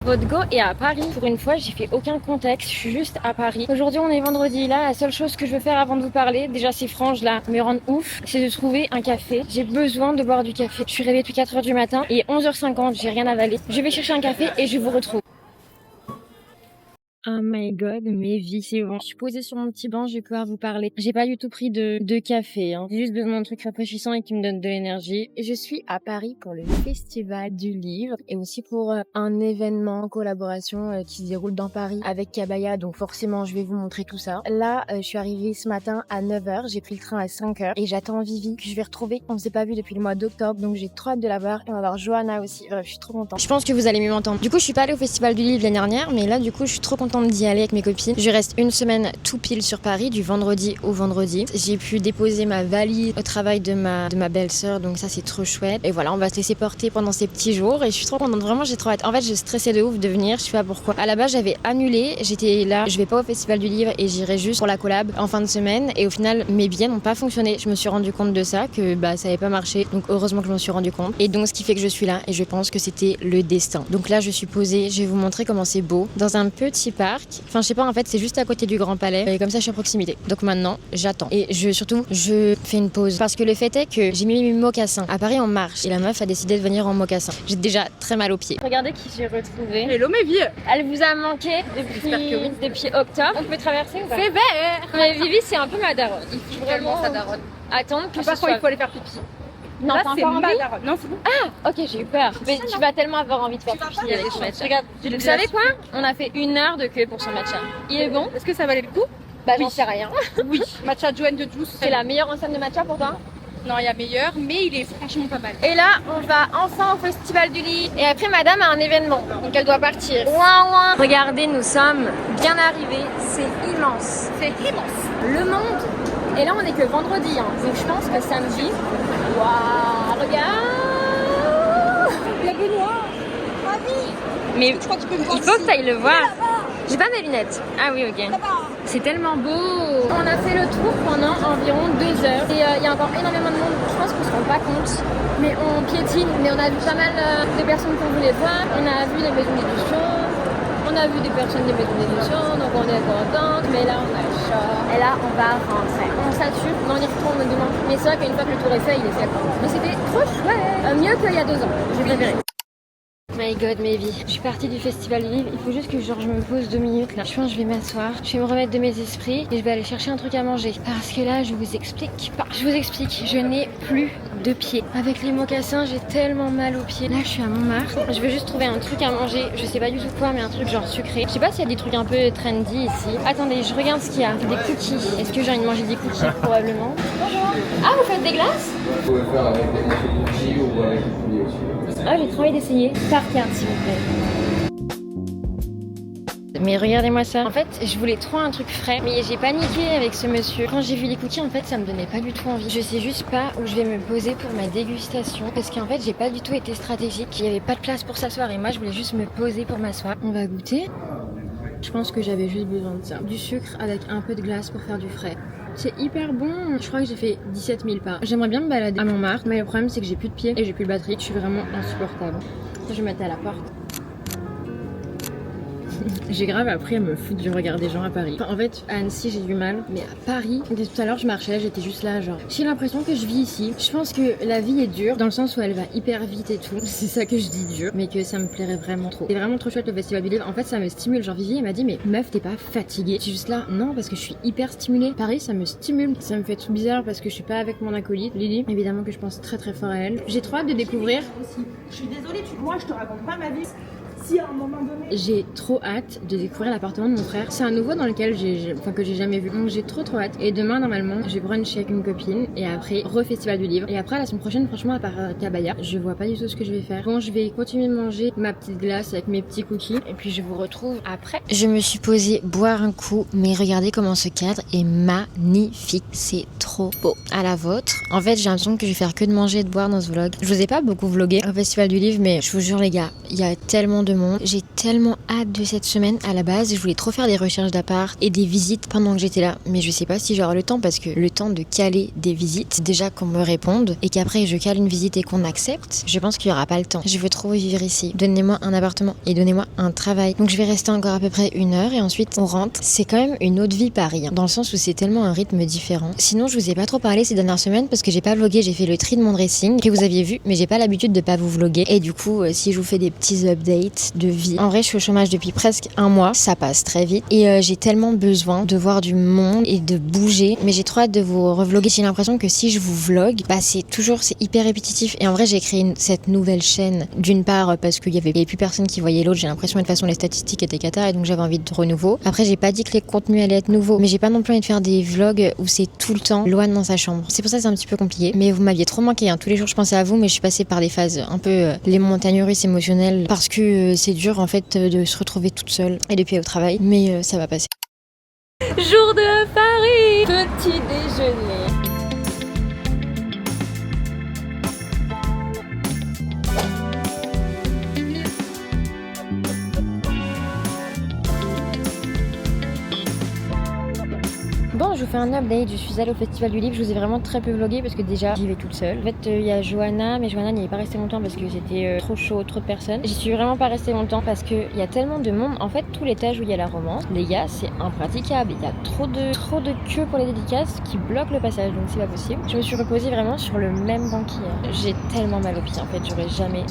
Votre go est à Paris. Pour une fois, j'ai fait aucun contexte, je suis juste à Paris. Aujourd'hui, on est vendredi. Là, la seule chose que je veux faire avant de vous parler, déjà ces franges là me rendent ouf, c'est de trouver un café. J'ai besoin de boire du café. Je suis réveillée depuis 4h du matin et 11h50, j'ai rien avalé. Je vais chercher un café et je vous retrouve. Oh my god, mes vies, c'est bon. Je suis posée sur mon petit banc, je vais pouvoir vous parler. J'ai pas du tout pris de café, hein. J'ai juste besoin d'un truc rafraîchissant et qui me donne de l'énergie. Je suis à Paris pour le Festival du Livre et aussi pour un événement en collaboration qui se déroule dans Paris avec Kabaya. Donc forcément, je vais vous montrer tout ça. Là, je suis arrivée ce matin à 9h. J'ai pris le train à 5h et j'attends Vivi que je vais retrouver. On ne s'est pas vu depuis le mois d'octobre, donc j'ai trop hâte de la voir. Et on va voir Johanna aussi. Bref, je suis trop contente. Je pense que vous allez mieux m'entendre. Du coup, je suis pas allée au Festival du Livre l'année dernière, mais là, du coup, je suis trop contente d'y aller avec mes copines. Je reste une semaine tout pile sur Paris, du vendredi au vendredi. J'ai pu déposer ma valise au travail de ma belle-sœur, donc ça c'est trop chouette. Et voilà, on va se laisser porter pendant ces petits jours et je suis trop contente, vraiment j'ai trop hâte. En fait, je stressais de ouf de venir, je sais pas pourquoi. À la base, j'avais annulé, j'étais là, je vais pas au Festival du Livre et j'irai juste pour la collab en fin de semaine et au final, mes billets n'ont pas fonctionné. Je me suis rendu compte de ça, que ça avait pas marché. Donc heureusement que je m'en suis rendu compte. Et donc ce qui fait que je suis là et je pense que c'était le destin. Donc là, je suis posée, je vais vous montrer comment c'est beau dans un petit parc. Enfin, je sais pas, en fait, c'est juste à côté du Grand Palais et comme ça, je suis à proximité. Donc maintenant, j'attends. Et surtout, je fais une pause parce que le fait est que j'ai mis mes mocassins. À Paris, on marche et la meuf a décidé de venir en mocassins. J'ai déjà très mal aux pieds. Regardez qui j'ai retrouvé. Hello mes vies. Elle vous a manqué depuis octobre. On peut traverser ou pas? C'est vert. Mais Vivi, c'est un peu ma daronne. Il faut vraiment sa daronne. attendre que Par ce contre, soit... il faut aller faire pipi. Non, là, pas c'est encore ma envie. daronne. Non, c'est bon. Ah, ok, j'ai eu peur. Mais tu vas tellement avoir envie de faire pipi avec ce matcha. Regarde, vous savez quoi? On a fait 1 heure de queue pour son matcha. Il est bon? Est-ce que ça valait le coup? Bah, j'en sais rien. Oui. Matcha Joanne de Juice. C'est la meilleure enseigne de matcha pour toi? Non, il y a meilleur, mais il est franchement pas mal. Et là, on va enfin au Festival du Livre. Et après, madame a un événement, donc elle doit partir. Ouin, ouin. Regardez, nous sommes bien arrivés. C'est immense. C'est immense. Le monde. Et là, on est que vendredi, hein. Donc je pense que samedi. Waouh, regarde. Il y a Benoît. Ravi. Mais Je crois que tu peux me voir. il faut que tu ailles le voir. Là-bas. J'ai pas mes lunettes. Ah oui, ok. Là-bas. C'est tellement beau. On a fait le tour pendant environ 2 heures. Et il y a encore énormément de monde. Je pense qu'on se rend pas compte. Mais on piétine. Mais on a vu pas mal de personnes qu'on voulait voir. On a vu des maisons d'édition. On a vu des personnes des maisons d'édition. Donc on est contente. Mais là, on a chaud. Et là, on va rentrer. On sature. On y retourne demain. Mais c'est vrai qu'une fois que le tour est fait, il est fait. Mais c'était trop chouette. Mieux qu'il y a 2 ans. J'ai préféré. My god, mes vies. Je suis partie du Festival du Livre. Il faut juste que je me pose 2 minutes là. Je pense que je vais m'asseoir. Je vais me remettre de mes esprits et je vais aller chercher un truc à manger. Parce que là, je vous explique pas. Je vous explique. Je n'ai plus de pieds. Avec les mocassins, j'ai tellement mal aux pieds. Là, je suis à Montmartre. Je veux juste trouver un truc à manger. Je sais pas du tout quoi, mais un truc genre sucré. Je sais pas s'il y a des trucs un peu trendy ici. Attendez, je regarde ce qu'il y a. Des cookies. Est-ce que j'ai envie de manger des cookies? Probablement. Bonjour. Ah, vous faites des glaces? Vous pouvez faire avec des morceaux de cookies ou avec du poulet aussi. Ah, j'ai trop envie d'essayer. Par carte, s'il vous plaît. Mais regardez-moi ça. En fait, je voulais trop un truc frais, mais j'ai paniqué avec ce monsieur. Quand j'ai vu les cookies, en fait, ça me donnait pas du tout envie. Je sais juste pas où je vais me poser pour ma dégustation, parce qu'en fait, j'ai pas du tout été stratégique. Il y avait pas de place pour s'asseoir et moi, je voulais juste me poser pour m'asseoir. On va goûter. Je pense que j'avais juste besoin de ça. Du sucre avec un peu de glace pour faire du frais. C'est hyper bon. Je crois que j'ai fait 17 000 pas. J'aimerais bien me balader à Montmartre, mais le problème c'est que j'ai plus de pieds et j'ai plus de batterie. Je suis vraiment insupportable. Je vais mettre à la porte. J'ai grave appris à me foutre du regard des gens à Paris. Enfin, en fait, à Annecy, j'ai du mal, mais à Paris, dès tout à l'heure, je marchais, j'étais juste là, genre. J'ai l'impression que je vis ici. Je pense que la vie est dure, dans le sens où elle va hyper vite et tout. C'est ça que je dis dur, mais que ça me plairait vraiment trop. C'est vraiment trop chouette le Festival du Livre. En fait, ça me stimule. Genre, Vivi, elle m'a dit, mais meuf, t'es pas fatiguée? Je suis juste là, non, parce que je suis hyper stimulée. Paris, ça me stimule. Ça me fait tout bizarre parce que je suis pas avec mon acolyte, Lily. Évidemment que je pense très très fort à elle. J'ai trop hâte de découvrir. Je suis désolée, moi je te raconte pas ma vie. Si à un moment donné. J'ai trop hâte de découvrir l'appartement de mon frère. C'est un nouveau dans lequel que j'ai jamais vu. Donc j'ai trop hâte. Et demain normalement, je vais bruncher avec une copine et après re-festival du livre. Et après la semaine prochaine, franchement, à part Kabaya, je vois pas du tout ce que je vais faire. Bon, je vais continuer de manger ma petite glace avec mes petits cookies et puis je vous retrouve après. Je me suis posée boire un coup, mais regardez comment ce cadre est magnifique. C'est trop beau. À la vôtre. En fait, j'ai l'impression que je vais faire que de manger et de boire dans ce vlog. Je vous ai pas beaucoup vlogué au festival du livre, mais je vous jure les gars, il y a tellement de de monde. J'ai tellement hâte de cette semaine. À la base, je voulais trop faire des recherches d'appart et des visites pendant que j'étais là. Mais je sais pas si j'aurai le temps parce que le temps de caler des visites, déjà qu'on me réponde et qu'après je cale une visite et qu'on accepte, je pense qu'il y aura pas le temps. Je veux trop vivre ici. Donnez-moi un appartement et donnez-moi un travail. Donc je vais rester encore à peu près 1 heure et ensuite on rentre. C'est quand même une autre vie Paris, hein, dans le sens où c'est tellement un rythme différent. Sinon, je vous ai pas trop parlé ces dernières semaines parce que j'ai pas vlogué. J'ai fait le tri de mon dressing que vous aviez vu, mais j'ai pas l'habitude de pas vous vloguer. Et du coup, si je vous fais des petits updates de vie, en vrai, je suis au chômage depuis presque 1 mois. Ça passe très vite et j'ai tellement besoin de voir du monde et de bouger. Mais j'ai trop hâte de vous revloguer. J'ai l'impression que si je vous vlog, c'est hyper répétitif. Et en vrai, j'ai créé cette nouvelle chaîne d'une part parce qu'il y avait plus personne qui voyait l'autre. J'ai l'impression que de toute façon les statistiques étaient cata et donc j'avais envie de renouveau. Après, j'ai pas dit que les contenus allaient être nouveaux, mais j'ai pas non plus envie de faire des vlogs où c'est tout le temps Loane dans sa chambre. C'est pour ça que c'est un petit peu compliqué. Mais vous m'aviez trop manqué, hein. Tous les jours je pensais à vous, mais je suis passée par des phases un peu les montagnes russes émotionnelles parce que c'est dur en fait de se retrouver toute seule et depuis au travail. Mais ça va passer. Jour de Paris, petit déjeuner. Bon, je vous fais un update, je suis allée au Festival du Livre, je vous ai vraiment très peu vlogué parce que déjà j'y vais toute seule. En fait, il y a Johanna, mais Johanna n'y est pas restée longtemps parce que c'était trop chaud, trop de personnes. J'y suis vraiment pas restée longtemps parce qu'il y a tellement de monde. En fait, tout l'étage où il y a la romance, les gars, c'est impraticable. Il y a trop de queue pour les dédicaces qui bloquent le passage, donc c'est pas possible. Je me suis reposée vraiment sur le même banc qu'hier. J'ai tellement mal aux pieds, en fait, j'aurais jamais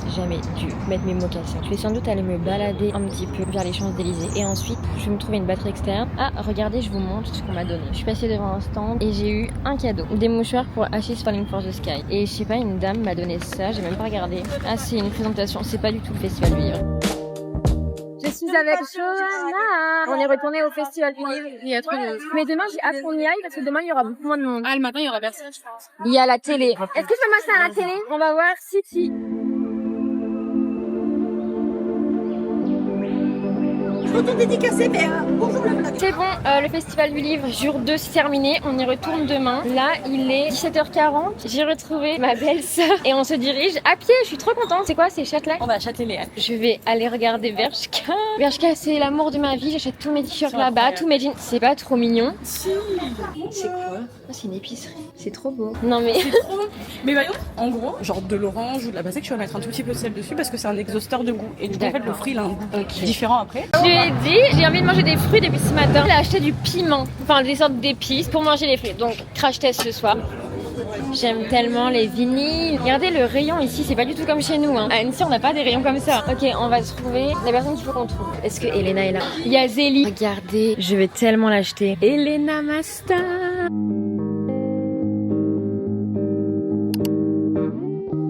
dû mettre mes mocassins. Je vais sans doute aller me balader un petit peu vers les Champs-Élysées et ensuite je vais me trouver une batterie externe. Ah, regardez, je vous montre ce qu'on m'a donné. Je suis passée devant un stand et j'ai eu un cadeau, des mouchoirs pour Ashes Falling for the Sky. Et je sais pas, une dame m'a donné ça, j'ai même pas regardé. Ah, c'est une présentation, c'est pas du tout le Festival du Livre. Je suis avec Johanna. On est retourné au Festival du Livre. Il y a trop de... Mais demain, j'ai hâte qu'on y aille parce que demain, il y aura beaucoup moins de monde. Ah, le matin, il y aura personne, je pense. Il y a la télé. Est-ce que je peux m'asseoir à la télé? On va voir City. Photo dédicacée, mais bonjour le vlog. C'est bon, le Festival du Livre, jour 2, c'est terminé. On y retourne demain. Là, il est 17h40. J'ai retrouvé ma belle-sœur et on se dirige à pied. Je suis trop contente. C'est quoi? C'est Châtelet? On va à Châtelet. Je vais aller regarder Bershka. Bershka, c'est l'amour de ma vie. J'achète tous mes t-shirts là-bas, tous mes jeans. C'est pas trop mignon? Si. C'est quoi? Oh, c'est une épicerie. C'est trop beau. Non mais... C'est trop. Mais voyons, en gros, genre de l'orange ou de la basilic, tu vas mettre un tout petit peu de sel dessus parce que c'est un exhausteur de goût. Et du coup, en fait, le fruit, il a un goût différent après. Je lui ai dit, j'ai envie de manger des fruits depuis ce matin. J'ai acheté du piment, enfin des sortes d'épices pour manger les fruits. Donc, crash test ce soir. J'aime tellement les vinyles. Regardez le rayon ici, c'est pas du tout comme chez nous. À Annecy, on n'a pas des rayons comme ça. Ok, on va trouver la personne qu'il faut qu'on trouve. Est-ce que Elena est là? Il y a Zélie. Regardez, je vais tellement l'acheter. Elena Masta.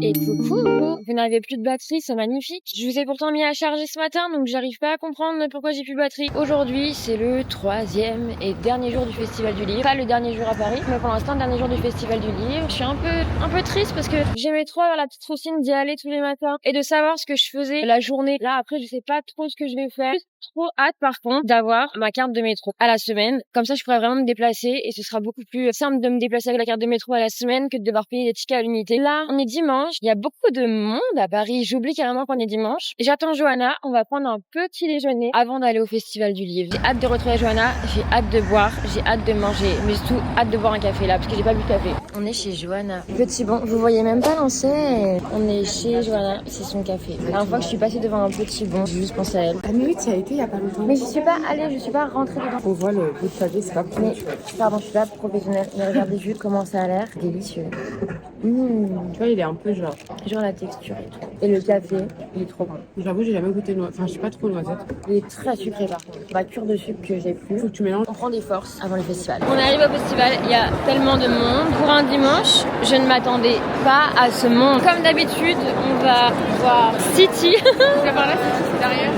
Et coucou, vous n'avez plus de batterie, c'est magnifique. Je vous ai pourtant mis à charger ce matin, donc j'arrive pas à comprendre pourquoi j'ai plus de batterie. Aujourd'hui, c'est le 3e et dernier jour du Festival du Livre. Pas le dernier jour à Paris, mais pour l'instant, dernier jour du Festival du Livre. Je suis un peu triste parce que j'aimais trop avoir la petite routine d'y aller tous les matins et de savoir ce que je faisais la journée. Là, après, je sais pas trop ce que je vais faire. Trop hâte par contre d'avoir ma carte de métro à la semaine, comme ça je pourrais vraiment me déplacer et ce sera beaucoup plus simple de me déplacer avec la carte de métro à la semaine que de devoir payer des tickets à l'unité. Là on est dimanche, il y a beaucoup de monde à Paris, j'oublie carrément qu'on est dimanche et j'attends Johanna, on va prendre un petit déjeuner avant d'aller au Festival du Livre. J'ai hâte de retrouver Johanna, j'ai hâte de boire, j'ai hâte de manger, mais surtout hâte de boire un café là parce que j'ai pas bu de café. On est chez Johanna, petit bon, vous voyez même pas l'enseigne. On est chez Johanna, c'est son café. La dernière fois que je suis passée devant un petit bon, j'ai juste pensé à elle. Ah mais oui, tu as été il y a pas longtemps. Mais je suis pas allée, je suis pas rentrée dedans. On voit le bout de pavé, c'est pas pour Mais, pardon, je suis pas professionnelle. Mais regardez juste comment ça a l'air. Délicieux. Tu vois, il est un peu genre La texture et tout. Et le café, il est trop bon. J'avoue, j'ai jamais goûté noisette. Enfin, je suis pas trop noisette. Il est très sucré par contre. Ma cure de sucre que j'ai plus. Faut que tu mélanges. On prend des forces avant le festival. On arrive au festival, il y a tellement de monde. Pour un dimanche, je ne m'attendais pas à ce monde. Comme d'habitude, on va voir City. Tu vas par là, c'est derrière.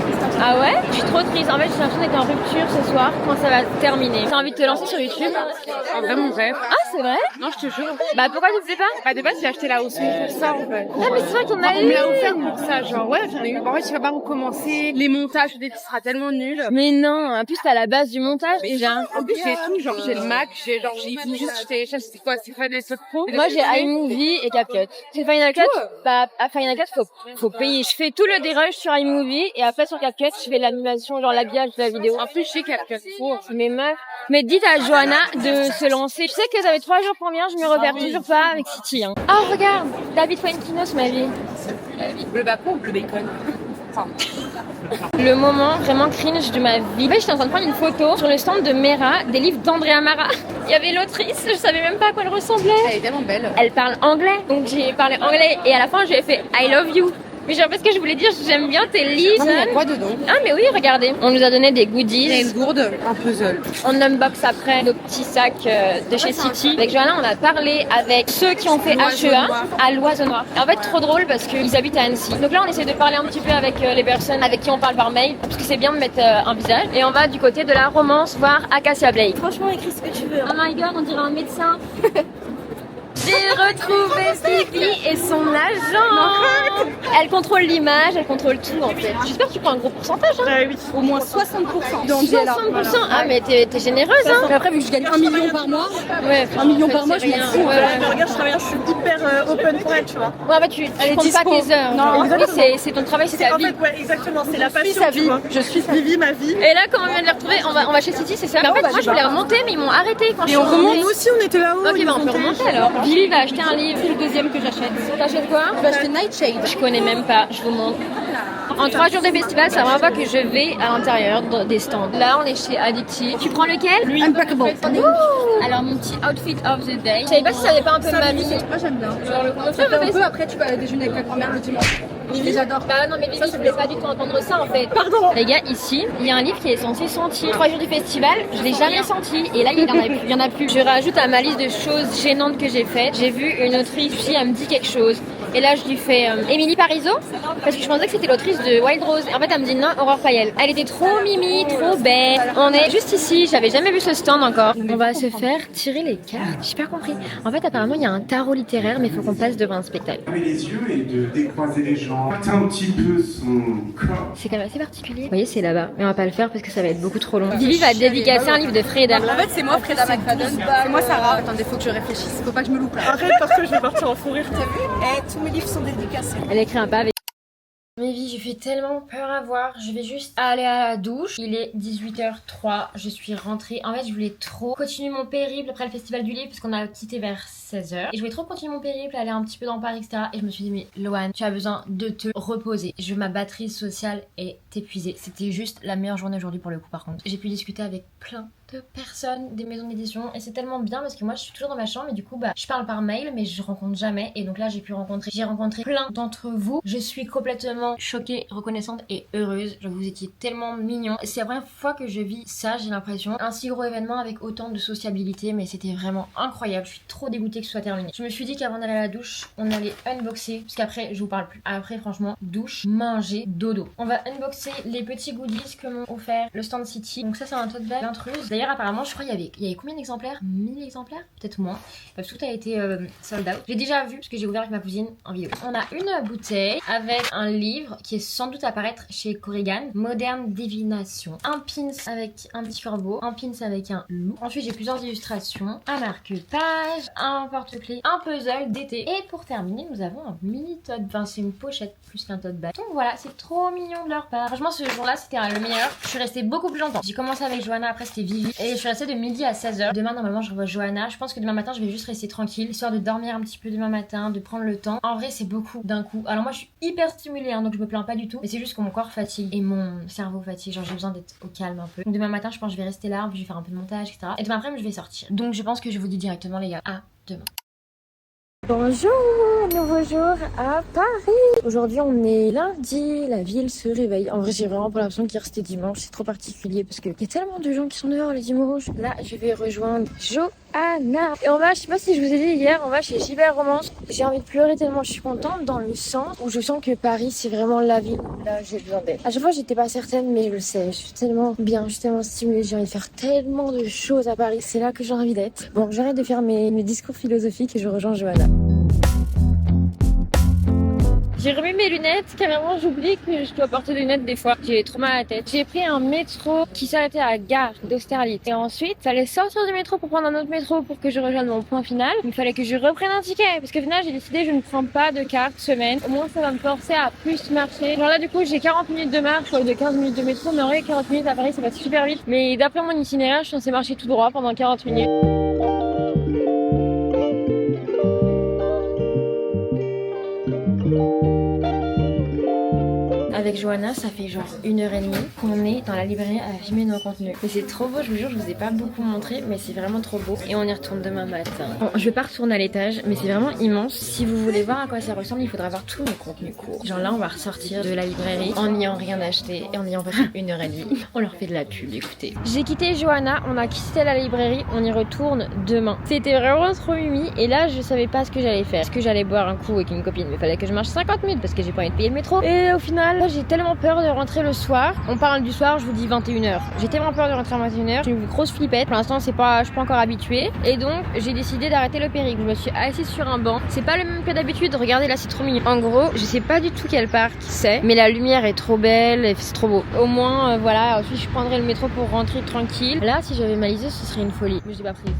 Ah ouais? Je suis trop triste. En fait, j'ai l'impression d'être en rupture ce soir quand ça va terminer. T'as envie de te lancer sur YouTube? En vrai, mon rêve. Ah, c'est vrai? Non, je te jure. Bah pourquoi tu le fais pas? Bah, de base, j'ai acheté la hausse pour ça, en fait. Ah, mais c'est vrai qu'on a On me l'a offert pour ça, genre, ouais, j'en ai eu. En fait, tu vas pas recommencer. Les montages, ce sera tellement nul. Mais non, en plus t'as la base du montage déjà. En plus, j'ai tout, genre, j'ai le Mac, j'ai juste, je télécharge, c'est quoi, c'est Final Cut Pro. Moi j'ai iMovie et CapCut. C'est Final Cut, bah à Final Cut faut payer. Je fais tout le dérush sur iMovie et après sur CapCut je fais l'animation, genre l'habillage de la vidéo. En plus, j'ai CapCut Pro. Mais meuf, mais dites à Johanna de se lancer. Je sais que ça avait 3 jours pour venir, je me repère toujours pas avec City. Hein. Oh regarde, David Fuenquinos ma vie. Le bacon ou le bacon? Le moment vraiment cringe de ma vie. En fait, j'étais en train de prendre une photo sur le stand de Mera, des livres d'Andrea Mara. Il y avait l'autrice, je savais même pas à quoi elle ressemblait. Elle est tellement belle. Elle parle anglais, donc j'ai parlé anglais et à la fin, je lui ai fait I love you. Mais genre parce que je voulais dire j'aime bien tes livres. Non, mais il y a quoi dedans? Ah mais oui, regardez. On nous a donné des goodies. Il y a une gourde, un puzzle. On unbox après nos petits sacs de chez City. Avec Johanna, on a parlé avec ceux qui ont fait HEA à l'Oiseau-Noir. En fait, trop drôle parce qu'ils habitent à Annecy. Donc là, on essaie de parler un petit peu avec les personnes avec qui on parle par mail. Parce que c'est bien de mettre un visage. Et on va du côté de la romance voir Acacia Blake. Franchement, écris ce que tu veux. Oh my god, on dirait un médecin. J'ai retrouvé Stevie et son agent. Elle contrôle l'image, elle contrôle tout en fait. J'espère que tu prends un gros pourcentage. Hein. Oui. Au moins 60% dans 60%. Ah mais t'es généreuse hein. Après, vu que je gagne 1 million par mois, Ouais, 1 million par mois, je m'en fous. Regarde, je travaille, je suis hyper open pour elle, tu vois. Ouais, bah tu comptes pas tes heures. Non, oui, c'est ton travail, c'est ta En vie. fait, ouais, exactement, c'est la Je suis passion, sa tu vie. vois. Je suis Vivi, ma vie. Et là, quand on vient de les retrouver, on va chez City, c'est ça? Mais en fait, moi je voulais remonter, mais ils m'ont arrêté quand je suis remontée. Nous aussi, on était là-haut. Ok, bah on peut remonter alors. Vivi va acheter un livre. C'est le deuxième que j'achète. T'achètes quoi? Je vais acheter Nightshade. Je connais même pas, je vous montre. En 3 jours de festival, ça vraiment pas que je vais à l'intérieur des stands. Là, on est chez Addictive. Tu prends lequel? Impeccable. Alors, mon petit outfit of the day. Je savais pas si ça avait pas un peu ma vie. Moi, j'aime bien. Genre, le Ça fait un peu après, tu vas aller déjeuner avec ta grand-mère le dimanche. Je les adore. Bah non mais Vivi, je voulais pas du tout entendre ça en fait. Pardon. Les gars, ici, il y a un livre qui est censé sentir. 3 jours du festival, je l'ai jamais senti. Et là, il y en a plus. Je rajoute à ma liste de choses gênantes que j'ai faites. J'ai vu une autrice qui elle me dit quelque chose. Et là, je lui fais Émilie Parizeau parce que je pensais que c'était l'autrice de Wild Rose. En fait, elle me dit non, Aurore Payel. Elle était trop mimi, trop belle. On est juste ici. J'avais jamais vu ce stand encore. On va se faire tirer les cartes. J'ai pas compris. En fait, apparemment, il y a un tarot littéraire, mais il faut qu'on passe devant un spectacle. Fermer les yeux et de décroiser les jambes, un petit peu son corps. C'est quand même assez particulier. Vous voyez, c'est là-bas. Mais on va pas le faire parce que ça va être beaucoup trop long. Vivi va dédicacer un livre de Freda. En fait, c'est moi, Freda McFadden. C'est moi, Sarah. Attendez, faut que je réfléchisse. Faut pas que je me loupe là. Arrête parce que je vais partir en fou rire. T'as vu? Eh, tous mes livres sont dédicacés. Elle écrit un pas avec. Mais vie, j'ai fait tellement peur à voir. Je vais juste aller à la douche. Il est 18h03. Je suis rentrée. En fait, je voulais trop continuer mon périple après le festival du livre parce qu'on a quitté vers 16h. Et je voulais trop continuer mon périple, aller un petit peu dans Paris, etc. Et je me suis dit, mais Loane, tu as besoin de te reposer. Ma batterie sociale est épuisée. C'était juste la meilleure journée aujourd'hui pour le coup, par contre. J'ai pu discuter avec plein de personnes des maisons d'édition et c'est tellement bien parce que moi je suis toujours dans ma chambre et du coup bah je parle par mail mais je rencontre jamais et donc là j'ai rencontré plein d'entre vous. Je suis complètement choquée, reconnaissante et heureuse. Genre, vous étiez tellement mignons. C'est la première fois que je vis ça, j'ai l'impression. Un si gros événement avec autant de sociabilité, mais c'était vraiment incroyable. Je suis trop dégoûtée que ce soit terminé. Je me suis dit qu'avant d'aller à la douche, on allait unboxer parce qu'après je vous parle plus. Après franchement, douche, manger, dodo. On va unboxer les petits goodies que m'ont offert le Stand City. Donc ça c'est un tote bag d'intruse. D'ailleurs apparemment je crois qu'il y avait combien d'exemplaires? 1000 exemplaires? Peut-être moins. Bref, tout a été sold out. J'ai déjà vu parce que j'ai ouvert avec ma cousine en vidéo. On a une bouteille avec un livre qui est sans doute apparaître chez Corrigan, Moderne Divination. Un pins avec un petit corbeau, un pins avec un loup. Ensuite j'ai plusieurs illustrations, un marque-page, un porte-clés, un puzzle d'été. Et pour terminer nous avons un mini tote, enfin c'est une pochette plus qu'un tote bag. Donc voilà, c'est trop mignon de leur part. Franchement ce jour-là c'était le meilleur. Je suis restée beaucoup plus longtemps. J'ai commencé avec Johanna, après c'était Vivi. Et je suis restée de midi à 16h. Demain normalement je revois Johanna. Je pense que demain matin je vais juste rester tranquille, histoire de dormir un petit peu demain matin, de prendre le temps. En vrai c'est beaucoup d'un coup. Alors moi je suis hyper stimulée hein, donc je me plains pas du tout. Mais c'est juste que mon corps fatigue et mon cerveau fatigue. Genre j'ai besoin d'être au calme un peu. Donc demain matin je pense que je vais rester là, puis je vais faire un peu de montage, etc. Et demain après je vais sortir. Donc je pense que je vous dis directement les gars, à demain. Bonjour, nouveau jour à Paris. Aujourd'hui on est lundi, la ville se réveille. En vrai j'ai vraiment pas l'impression qu'hier c'était dimanche, c'est trop particulier parce qu'il y a tellement de gens qui sont dehors le dimanche. Là je vais rejoindre Jo Johanna. Et on va, je sais pas si je vous ai dit hier, on va chez Gilbert Romance. J'ai envie de pleurer tellement je suis contente dans le sens où je sens que Paris c'est vraiment la ville où là j'ai besoin d'être. À chaque fois j'étais pas certaine mais je le sais, je suis tellement bien, je suis tellement stimulée, j'ai envie de faire tellement de choses à Paris, c'est là que j'ai envie d'être. Bon, j'arrête de faire mes discours philosophiques et je rejoins Johanna. J'ai remis mes lunettes, carrément j'oublie que je dois porter des lunettes des fois. J'ai trop mal à la tête. J'ai pris un métro qui s'arrêtait à la gare d'Austerlitz. Et ensuite, il fallait sortir du métro pour prendre un autre métro pour que je rejoigne mon point final. Il fallait que je reprenne un ticket. Parce qu'au final, j'ai décidé je ne prends pas de carte semaine. Au moins, ça va me forcer à plus marcher. Genre là, du coup, j'ai 40 minutes de marche au lieu de 15 minutes de métro. Mais en vrai, 40 minutes à Paris, ça passe super vite. Mais d'après mon itinéraire, je suis censée marcher tout droit pendant 40 minutes. Avec Johanna, ça fait genre 1h30 qu'on est dans la librairie à filmer nos contenus. Mais c'est trop beau, je vous jure, je vous ai pas beaucoup montré, mais c'est vraiment trop beau. Et on y retourne demain matin. Bon, je vais pas retourner à l'étage, mais c'est vraiment immense. Si vous voulez voir à quoi ça ressemble, il faudra voir tous nos contenus courts. Genre là, on va ressortir de la librairie en n'ayant rien acheté et en ayant passé 1h30. On leur fait de la pub, écoutez. J'ai quitté Johanna, on a quitté la librairie, on y retourne demain. C'était vraiment trop mimi et là, je savais pas ce que j'allais faire. Est-ce que j'allais boire un coup avec une copine? Mais fallait que je marche 50 minutes parce que j'ai pas envie de payer le métro. Et au final, j'ai tellement peur de rentrer le soir. On parle du soir, je vous dis 21h. J'ai tellement peur de rentrer à 21h. J'ai une grosse flippette. Pour l'instant, je suis pas encore habituée. Et donc, j'ai décidé d'arrêter le périple. Je me suis assise sur un banc. C'est pas le même que d'habitude. Regardez là, c'est trop mignon. En gros, je sais pas du tout quel parc c'est, mais la lumière est trop belle et c'est trop beau. Au moins, voilà. Ensuite, je prendrai le métro pour rentrer tranquille. Là, si j'avais ma liseuse, ce serait une folie. Mais je l'ai pas prise.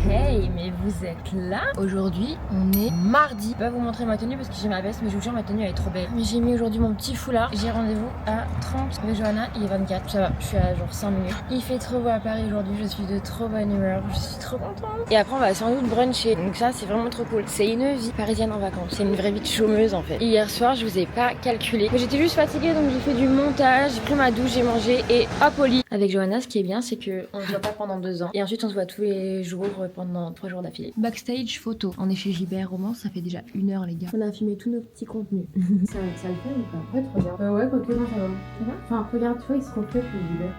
Hey, mais vous êtes là? Aujourd'hui, on est mardi. Je vais pas vous montrer ma tenue parce que j'ai ma veste, mais je vous jure, ma tenue elle est trop belle. Mais j'ai mis aujourd'hui mon petit foulard. J'ai rendez-vous à 30 avec Johanna, il est 24. Ça va, je suis à genre 5 minutes. Il fait trop beau à Paris aujourd'hui, je suis de trop bonne humeur, je suis trop contente. Et après, on va sans doute bruncher. Donc ça, c'est vraiment trop cool. C'est une vie parisienne en vacances. C'est une vraie vie de chômeuse en fait. Hier soir, je vous ai pas calculé. Mais j'étais juste fatiguée, donc j'ai fait du montage, j'ai pris ma douche, j'ai mangé et hop au lit. Avec Johanna, ce qui est bien, c'est que on se voit pas pendant 2 ans. Et ensuite, on se voit tous les jours pendant 3 jours d'affilée. Backstage photo. On est chez Gilbert Romance, ça fait déjà 1h les gars. On a filmé tous nos petits contenus. ça le fait ou pas? Ouais, trop bien. Ouais, quoique non, ça va. Ça va? Enfin, regarde, tu vois, ils se complètent le Gilbert.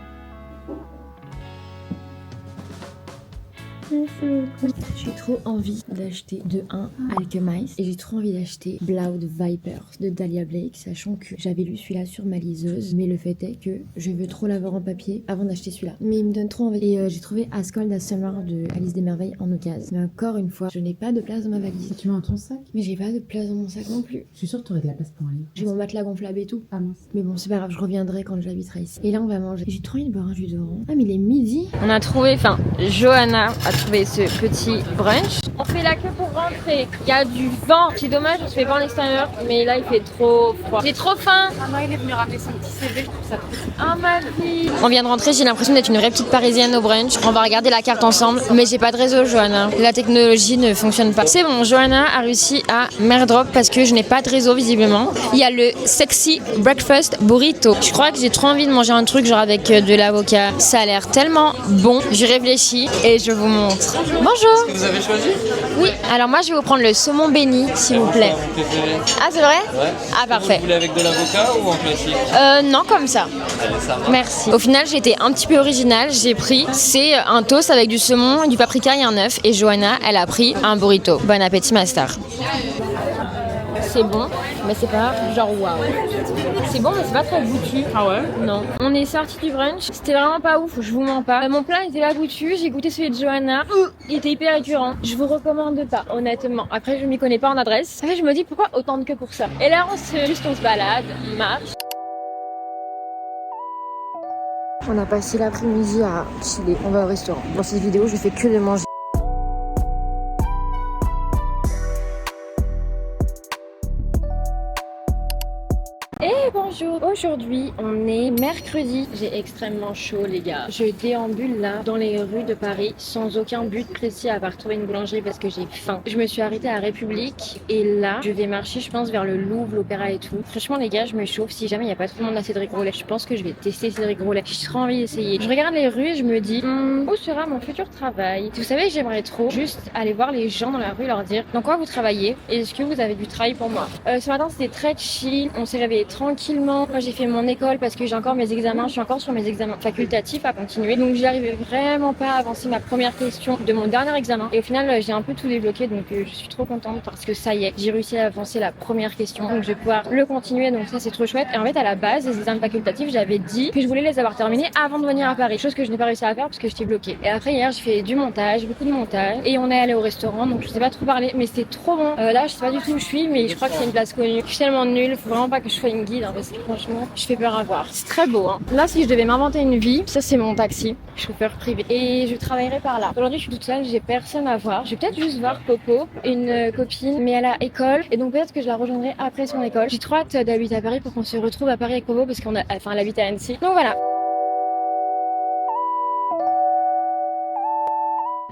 J'ai trop envie d'acheter de 1 Alchemist et j'ai trop envie d'acheter Blood Vipers de Dahlia Blake, sachant que j'avais lu celui-là sur ma liseuse, mais le fait est que je veux trop l'avoir en papier avant d'acheter celui-là. Mais il me donne trop envie. Et j'ai trouvé As Cold as Summer de Alice des Merveilles en occasion. Mais encore une fois, je n'ai pas de place dans ma valise. Tu mets dans ton sac? Mais j'ai pas de place dans mon sac non plus. Je suis sûre que tu aurais de la place pour un livre. J'ai mon matelas gonflable et tout. Ah mince. Mais bon, c'est pas grave, je reviendrai quand j'habiterai ici. Et là, on va manger. J'ai trop envie de boire un jus d'orange. Ah, mais il est midi. On a trouvé, Johanna a trouvé ce petit brunch. On fait la queue pour rentrer. Il y a du vent. C'est dommage, on se fait pas en extérieur, mais là, il fait trop froid. J'ai trop faim. Maman, il est venu ramener son petit CV, je trouve ça trop cool. Ah, ma vie. On vient de rentrer, j'ai l'impression d'être une vraie petite parisienne au brunch. On va regarder la carte ensemble, mais j'ai pas de réseau, Johanna. La technologie ne fonctionne pas. C'est bon, Johanna a réussi à m'airdrop parce que je n'ai pas de réseau visiblement. Il y a le sexy breakfast burrito. Je crois que j'ai trop envie de manger un truc genre avec de l'avocat. Ça a l'air tellement bon. J'y réfléchis et je vous montre. Bonjour. Qu'est-ce que vous avez choisi? Oui, alors moi je vais vous prendre le saumon béni s'il vous plaît. Ah, c'est vrai? Ouais. Ah, parfait. Vous voulez avec de l'avocat ou en classique? Non, comme ça. Allez, ça marche. Merci. Au final, j'ai été un petit peu originale. J'ai pris, c'est un toast avec du saumon, du paprika et un œuf. Et Johanna, elle a pris un burrito. Bon appétit, ma star. C'est bon, mais c'est pas genre waouh. C'est bon, mais c'est pas très goûtu. Ah ouais? Non. On est sorti du brunch, c'était vraiment pas ouf, je vous mens pas. Mon plat était pas goûtu, j'ai goûté celui de Johanna. Il était hyper écœurant. Je vous recommande pas, honnêtement. Après, je m'y connais pas en adresse. Après, je me dis pourquoi autant de queue pour ça. Et là, on se balade, on marche. On a passé l'après-midi à chiller. On va au restaurant. Dans cette vidéo, je fais que de manger. Bonjour, aujourd'hui on est mercredi, j'ai extrêmement chaud les gars. Je déambule là dans les rues de Paris sans aucun but précis à part trouver une boulangerie parce que j'ai faim. Je me suis arrêtée à République et là je vais marcher je pense vers le Louvre, l'Opéra et tout. Franchement les gars je me chauffe, si jamais il n'y a pas tout le monde à Cédric Grolet, je pense que je vais tester Cédric Grolet. J'ai trop envie d'essayer. Je regarde les rues et je me dis où sera mon futur travail? Vous savez j'aimerais trop juste aller voir les gens dans la rue, leur dire dans quoi vous travaillez et est-ce que vous avez du travail pour moi. Ce matin c'était très chill, on s'est réveillé tranquille. tranquillement. Moi j'ai fait mon école parce que j'ai encore mes examens, je suis encore sur mes examens facultatifs à continuer. Donc j'arrivais vraiment pas à avancer ma première question de mon dernier examen. Et au final j'ai un peu tout débloqué, donc je suis trop contente parce que ça y est, j'ai réussi à avancer la première question. Donc je vais pouvoir le continuer, donc ça c'est trop chouette. Et en fait à la base, les examens facultatifs, j'avais dit que je voulais les avoir terminés avant de venir à Paris. Chose que je n'ai pas réussi à faire parce que j'étais bloquée. Et après hier j'ai fait du montage, beaucoup de montage. Et on est allé au restaurant, donc je sais pas trop parler, mais c'était trop bon. Là je sais pas du tout où je suis, mais je crois que c'est une place connue. Je suis tellement nulle, faut vraiment pas que je sois une guide, hein, parce que franchement, je fais peur à voir. C'est très beau, hein. Là, si je devais m'inventer une vie, ça c'est mon taxi, chauffeur privé. Et je travaillerai par là. Aujourd'hui, je suis toute seule, j'ai personne à voir. Je vais peut-être juste voir Popo, une copine, mais elle a école. Et donc peut-être que je la rejoindrai après son école. J'ai trop hâte d'habiter à Paris pour qu'on se retrouve à Paris avec Popo, parce elle habite à Annecy. Donc voilà.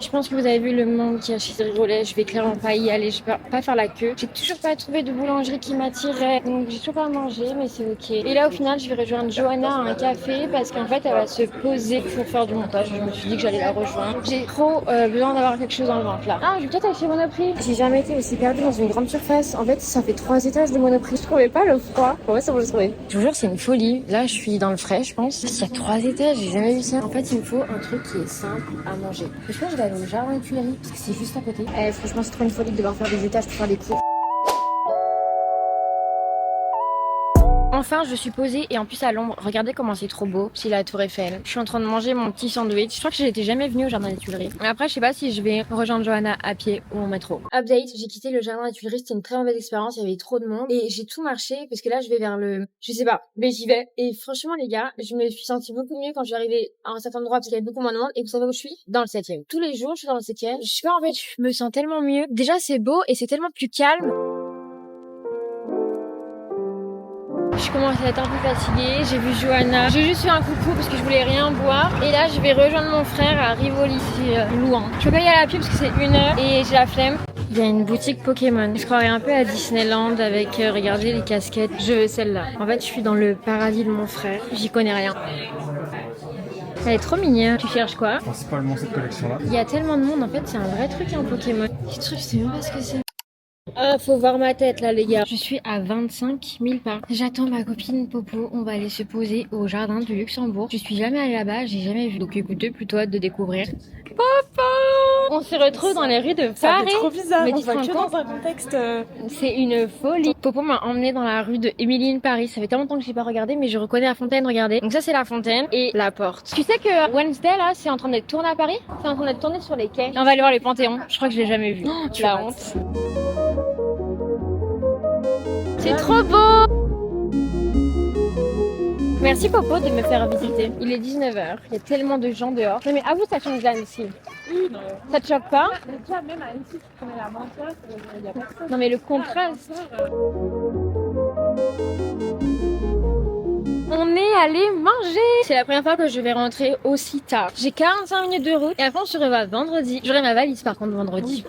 Je pense que vous avez vu le monde qui a chez Rigolet, je vais clairement pas y aller, je vais pas faire la queue. J'ai toujours pas trouvé de boulangerie qui m'attirait, donc j'ai toujours pas mangé, mais c'est ok. Et là au final je vais rejoindre Johanna à un café parce qu'en fait elle va se poser pour faire du montage. Je me suis dit que j'allais la rejoindre. J'ai trop besoin d'avoir quelque chose dans le ventre là. Ah, je vais peut-être acheter Monoprix. J'ai jamais été aussi perdue dans une grande surface. En fait ça fait 3 étages de Monoprix. Je trouvais pas le froid. Ouais, ça va le trouver. Je vous jure c'est une folie. Là je suis dans le frais je pense. Il y a 3 étages, j'ai jamais vu ça. En fait il me faut un truc qui est simple à manger. Je pense que je vais aller au jardin des Tuileries parce que c'est juste à côté. Franchement c'est trop une folie de devoir faire des étages pour faire des cours. Enfin, je suis posée et en plus à l'ombre. Regardez comment c'est trop beau. C'est la Tour Eiffel. Je suis en train de manger mon petit sandwich. Je crois que j'étais jamais venue au Jardin des Tuileries. Mais après, je sais pas si je vais rejoindre Johanna à pied ou en métro. Update, j'ai quitté le Jardin des Tuileries. C'était une très mauvaise expérience. Il y avait trop de monde et j'ai tout marché parce que là, je vais vers le... Je sais pas, mais j'y vais. Et franchement, les gars, je me suis sentie beaucoup mieux quand je suis arrivée à un certain endroit parce qu'il y avait beaucoup moins de monde. Et vous savez où je suis? Dans le 7e. Tous les jours, je suis dans le 7e. Je sais pas, en fait, je me sens tellement mieux. Déjà, c'est beau et c'est tellement plus calme. Je commence à être un peu fatiguée, j'ai vu Johanna, j'ai juste fait un coucou parce que je voulais rien boire. Et là je vais rejoindre mon frère à Rivoli, c'est Louan. Je peux pas y aller à pied parce que c'est 1 heure et j'ai la flemme. Il y a une boutique Pokémon. Je croirais un peu à Disneyland avec, regardez les casquettes, je veux celle-là. En fait je suis dans le paradis de mon frère, j'y connais rien. Elle est trop mignonne. Tu cherches quoi? Principalement cette collection-là. Il y a tellement de monde, en fait c'est un vrai truc un Pokémon. Ce truc je sais même pas ce que c'est. Ah, faut voir ma tête là les gars. Je suis à 25 000 pas. J'attends ma copine Popo, on va aller se poser au jardin du Luxembourg. Je suis jamais allée là-bas, j'ai jamais vu. Donc écoutez, plutôt hâte de découvrir. Popo! On se retrouve dans les rues de Paris. Ça fait trop bizarre, mais on va que dans un contexte... C'est une folie. Popo m'a emmenée dans la rue de Émilie in Paris. Ça fait tellement longtemps que j'ai pas regardé, mais je reconnais la fontaine, regardez. Donc ça c'est la fontaine et la porte. Tu sais que Wednesday là, c'est en train d'être tourné à Paris? C'est en train d'être tourné sur les quais. On va aller voir les Panthéons. Je crois que je l'ai jamais vu. Oh, tu la honte. C'est trop beau! Merci Popo de me faire visiter. Il est 19h, il y a tellement de gens dehors. Non mais avoue ça change d'Annecy. Non. Ça te choque pas? Déjà même à Annecy, tu prenais la menteur, il y a personne. Non mais le contraste. On est allé manger. C'est la première fois que je vais rentrer aussi tard. J'ai 45 minutes de route et après on se revoit vendredi. J'aurai ma valise par contre vendredi.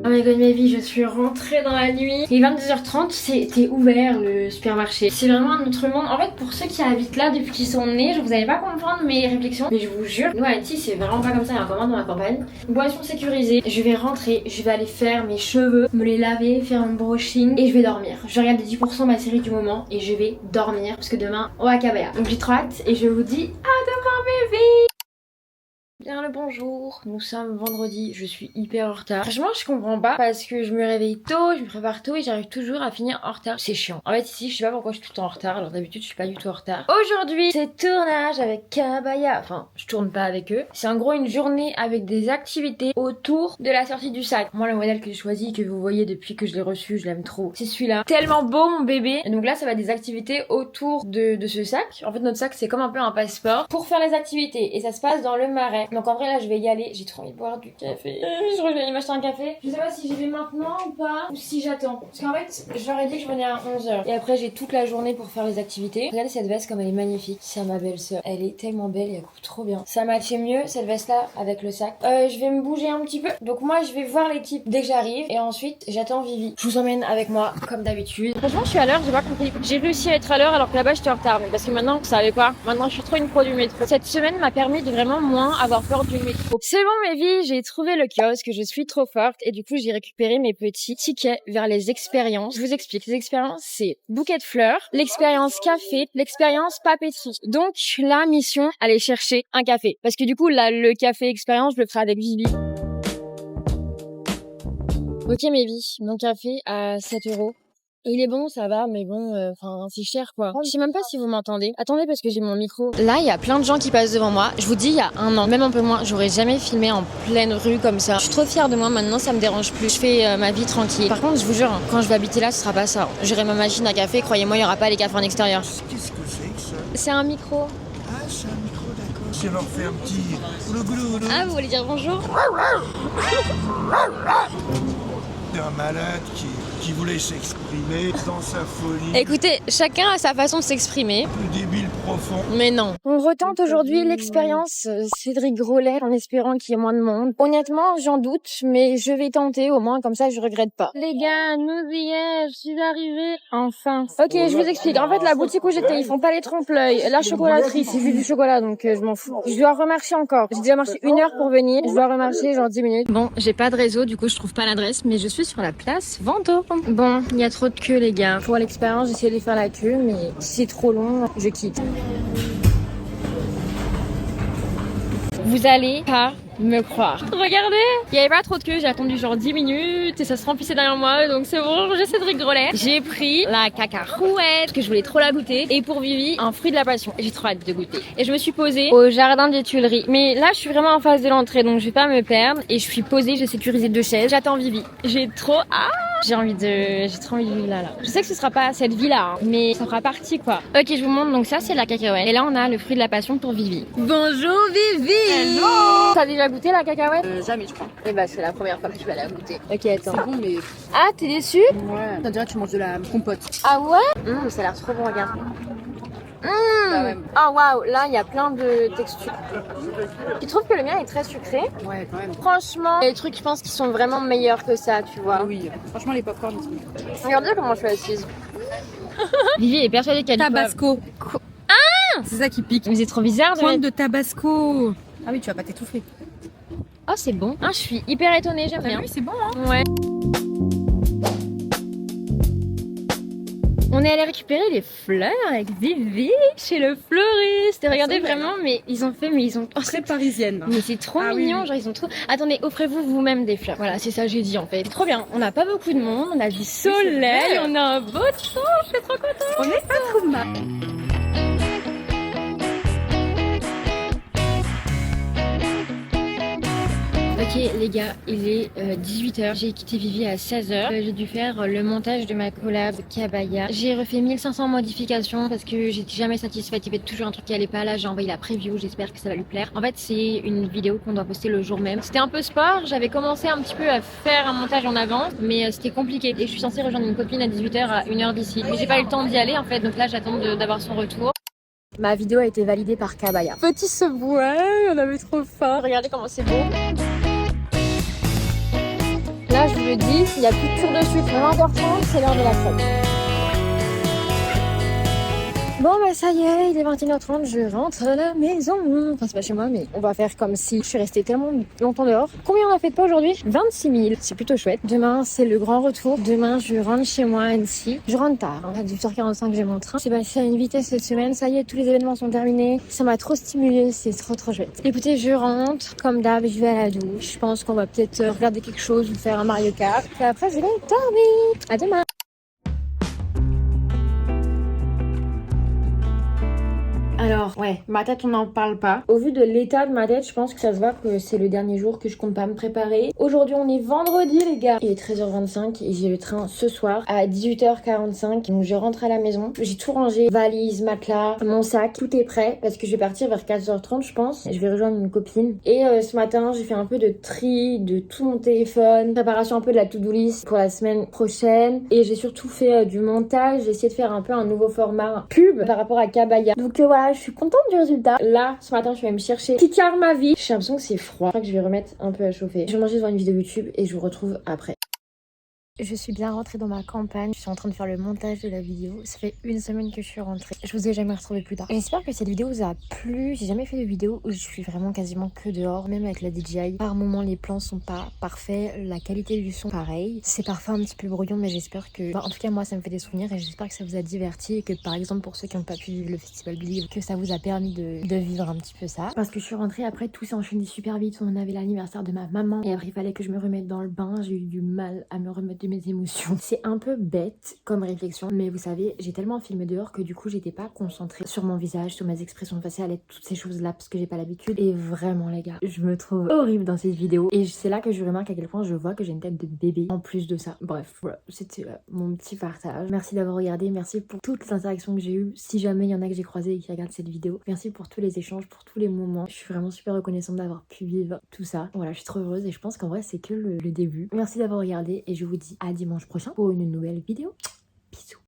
Oh my god, ma vie, je suis rentrée dans la nuit. Il est 22h30, c'était ouvert le supermarché. C'est vraiment un autre monde. En fait, pour ceux qui habitent là depuis qu'ils sont nés, vous allez pas comprendre mes réflexions. Mais je vous jure, nous à Haïti, c'est vraiment pas comme ça. Il y a encore moins dans la campagne. Boisson sécurisée. Je vais rentrer, je vais aller faire mes cheveux, me les laver, faire un brushing et je vais dormir. Je regarde les 10% ma série du moment et je vais dormir parce que demain, on va à Cabaya. Donc j'ai trop hâte et je vous dis à demain, bébé! Bien le bonjour, nous sommes vendredi, je suis hyper en retard. Franchement je comprends pas parce que je me réveille tôt, je me prépare tôt et j'arrive toujours à finir en retard. C'est chiant. En fait ici je sais pas pourquoi je suis tout le temps en retard, alors d'habitude je suis pas du tout en retard. Aujourd'hui c'est tournage avec Cabaya, enfin je tourne pas avec eux. C'est en gros une journée avec des activités autour de la sortie du sac. Moi le modèle que j'ai choisi, que vous voyez depuis que je l'ai reçu, je l'aime trop. C'est celui-là. Tellement beau mon bébé. Et donc là ça va être des activités autour de ce sac. En fait notre sac c'est comme un peu un passeport pour faire les activités et ça se passe dans le Marais. Donc en vrai là je vais y aller, j'ai trop envie de boire du café. Je crois que je vais aller m'acheter un café. Je sais pas si j'y vais maintenant ou pas, ou si j'attends. Parce qu'en fait, je leur ai dit que je venais à 11h. Et après j'ai toute la journée pour faire les activités. Regardez cette veste comme elle est magnifique. C'est ma belle-sœur. Elle est tellement belle et elle coupe trop bien. Ça matchait mieux cette veste là avec le sac. Je vais me bouger un petit peu. Donc moi je vais voir l'équipe dès que j'arrive. Et ensuite j'attends Vivi. Je vous emmène avec moi comme d'habitude. Franchement je suis à l'heure, j'ai pas compris. J'ai réussi à être à l'heure alors que là-bas j'étais en retard. Mais parce que maintenant, vous savez quoi? Maintenant je suis trop une pro du métro. Cette semaine m'a permis de vraiment moins avoir porte du métro. C'est bon mes vies, j'ai trouvé le kiosque, je suis trop forte et du coup j'ai récupéré mes petits tickets vers les expériences. Je vous explique, les expériences c'est bouquet de fleurs, l'expérience café, l'expérience papeterie. Donc la mission, aller chercher un café. Parce que du coup là, le café expérience, je le ferai avec Vivi. Ok mes vies, mon café à 7 €. Il est bon, ça va, mais bon, enfin, c'est cher, quoi. Je sais même pas si vous m'entendez. Attendez, parce que j'ai mon micro. Là, il y a plein de gens qui passent devant moi. Je vous dis, il y a un an, même un peu moins, j'aurais jamais filmé en pleine rue comme ça. Je suis trop fière de moi, maintenant, ça me dérange plus. Je fais ma vie tranquille. Par contre, je vous jure, hein, quand je vais habiter là, ce sera pas ça. J'aurai ma machine à café, croyez-moi, il y aura pas les cafés en extérieur. Qu'est-ce que c'est que ça? C'est un micro. Ah, c'est un micro, d'accord. Si on leur fait un petit goulou. Ah, vous voulez dire bonjour? Un malade qui voulait s'exprimer dans sa folie. Écoutez, chacun a sa façon de s'exprimer. Le débile profond. Mais non. On retente aujourd'hui l'expérience Cédric Grolet en espérant qu'il y ait moins de monde. Honnêtement, j'en doute, mais je vais tenter au moins, comme ça je regrette pas. Les gars, nous y est, je suis arrivée. Enfin. Ok, je vous explique. En fait, la boutique où j'étais, ils font pas les trompe-l'œil. La chocolaterie, c'est juste du chocolat, donc je m'en fous. Je dois remarcher encore. J'ai déjà marché 1 heure pour venir. Je dois remarcher genre 10 minutes. Bon, j'ai pas de réseau, du coup je trouve pas l'adresse, mais je suis sur la place Vendôme. Bon, il y a trop de queue les gars. Pour l'expérience, j'essaie de faire la queue, mais si c'est trop long, je quitte. Vous allez pas me croire. Regardez, il y avait pas trop de queue, j'ai attendu genre 10 minutes et ça se remplissait derrière moi, donc c'est bon, j'ai Cédric Grolet. J'ai pris la cacahuète, parce que je voulais trop la goûter, et pour Vivi, un fruit de la passion. J'ai trop hâte de goûter. Et je me suis posée au jardin des Tuileries. Mais là, je suis vraiment en face de l'entrée, donc je vais pas me perdre. Et je suis posée, j'ai sécurisé 2 chaises. J'attends Vivi. J'ai trop hâte. J'ai trop envie de vivre là. Je sais que ce sera pas cette vie-là, hein, mais ça fera partie quoi. Ok, je vous montre, donc ça c'est la cacahuète. Et là on a le fruit de la passion pour Vivi. Bonjour Vivi. Hello. T'as déjà goûté la cacahuète? Jamais, je crois. Eh bah c'est la première fois que tu vas la goûter. Ok, attends. C'est bon, mais Ah, t'es déçue? ouais. On dirait que tu manges de la compote. Ah ouais? Ça a l'air trop bon, regarde. Ah waouh, là il y a plein de textures. Tu trouves que le mien est très sucré? Ouais, quand même. Franchement, les trucs je pense qu'ils sont vraiment meilleurs que ça, tu vois. Ah oui, franchement, les popcorn, ils sont... Regardez comment je suis assise. Vivi est persuadée qu'elle Tabasco. Ah, c'est ça qui pique. Mais c'est trop bizarre de Pointe mettre... de Tabasco. Ah oui, tu vas pas t'étouffer. Oh c'est bon. Ah, je suis hyper étonnée, j'aime bien. Oui, c'est bon, hein. Ouais. On est allé récupérer les fleurs avec Vivi chez le fleuriste. Et regardez vraiment, mais ils ont... Oh, Très parisienne. mais c'est trop Ah mignon, oui. genre ils ont trop... Attendez, offrez-vous vous-même des fleurs. Voilà, c'est ça que j'ai dit en fait. C'est trop bien, on n'a pas beaucoup de monde, on a du soleil, on a un beau temps, je suis trop contente. On est pas trop mal. Ok les gars, il est 18h, j'ai quitté Vivi à 16h. J'ai dû faire le montage de ma collab Cabaya. J'ai refait 1500 modifications parce que j'étais jamais satisfaite, il y avait toujours un truc qui allait pas. Là j'ai envoyé la preview, j'espère que ça va lui plaire. En fait c'est une vidéo qu'on doit poster le jour même. C'était un peu sport, j'avais commencé un petit peu à faire un montage en avance, mais c'était compliqué. Et je suis censée rejoindre une copine à 18h à 1h d'ici. Mais j'ai pas eu le temps d'y aller en fait, donc là j'attends d'avoir son retour. Ma vidéo a été validée par Cabaya. Petit subway, on avait trop faim. Regardez comment c'est beau. Là, je vous le dis, il n'y a plus de tour de suite. Vraiment important, c'est l'heure de la fête. Bon, bah ça y est, il est 21h30, je rentre à la maison. Enfin, c'est pas chez moi, mais on va faire comme si je suis restée tellement longtemps dehors. Combien on a fait de pas aujourd'hui? 26 000. C'est plutôt chouette. Demain, c'est le grand retour. Demain, je rentre chez moi à Annecy. Je rentre tard. À 18h45, j'ai mon train. J'ai passé à une vitesse cette semaine. Ça y est, tous les événements sont terminés. Ça m'a trop stimulée. C'est trop chouette. Écoutez, je rentre. Comme d'hab, je vais à la douche. Je pense qu'on va peut-être regarder quelque chose ou faire un Mario Kart. Et après, je vais dormir. À demain. Alors, ouais, ma tête, on n'en parle pas. Au vu de l'état de ma tête, je pense que ça se voit que c'est le dernier jour que je compte pas me préparer. Aujourd'hui, on est vendredi, les gars. Il est 13h25 et j'ai le train ce soir à 18h45. Donc, je rentre à la maison. J'ai tout rangé. Valise, matelas, mon sac. Tout est prêt parce que je vais partir vers 14h30, je pense. Je vais rejoindre une copine. Et ce matin, j'ai fait un peu de tri de tout mon téléphone. Préparation un peu de la to-do list pour la semaine prochaine. Et j'ai surtout fait du montage. J'ai essayé de faire un peu un nouveau format pub par rapport à Cabaya. Donc, voilà. Je suis contente du résultat. Là, ce matin, je vais me chercher Picard ma vie. J'ai l'impression que c'est froid. Je crois que je vais remettre un peu à chauffer. Je vais manger devant une vidéo YouTube et je vous retrouve après. Je suis bien rentrée dans ma campagne. Je suis en train de faire le montage de la vidéo. Ça fait une semaine que je suis rentrée. Je vous ai jamais retrouvée plus tard. J'espère que cette vidéo vous a plu. J'ai jamais fait de vidéo où je suis vraiment quasiment que dehors, même avec la DJI. Par moments, les plans sont pas parfaits. La qualité du son, pareil. C'est parfois un petit peu brouillon, mais j'espère que... en tout cas, moi, ça me fait des souvenirs et j'espère que ça vous a diverti et que, par exemple, pour ceux qui n'ont pas pu vivre le Festival du Livre, que ça vous a permis de vivre un petit peu ça. Parce que je suis rentrée après, tout s'est enchaîné super vite. On avait l'anniversaire de ma maman et après, il fallait que je me remette dans le bain. J'ai eu du mal à me remettre de mes émotions. C'est un peu bête comme réflexion, mais vous savez, j'ai tellement filmé dehors que du coup, j'étais pas concentrée sur mon visage, sur mes expressions faciales et toutes ces choses-là parce que j'ai pas l'habitude. Et vraiment, les gars, je me trouve horrible dans cette vidéo. Et c'est là que je remarque à quel point je vois que j'ai une tête de bébé en plus de ça. Bref, voilà, c'était mon petit partage. Merci d'avoir regardé, merci pour toutes les interactions que j'ai eues. Si jamais il y en a que j'ai croisé et qui regardent cette vidéo, merci pour tous les échanges, pour tous les moments. Je suis vraiment super reconnaissante d'avoir pu vivre tout ça. Voilà, je suis trop heureuse et je pense qu'en vrai, c'est que le début. Merci d'avoir regardé et je vous dis à dimanche prochain pour une nouvelle vidéo. Bisous.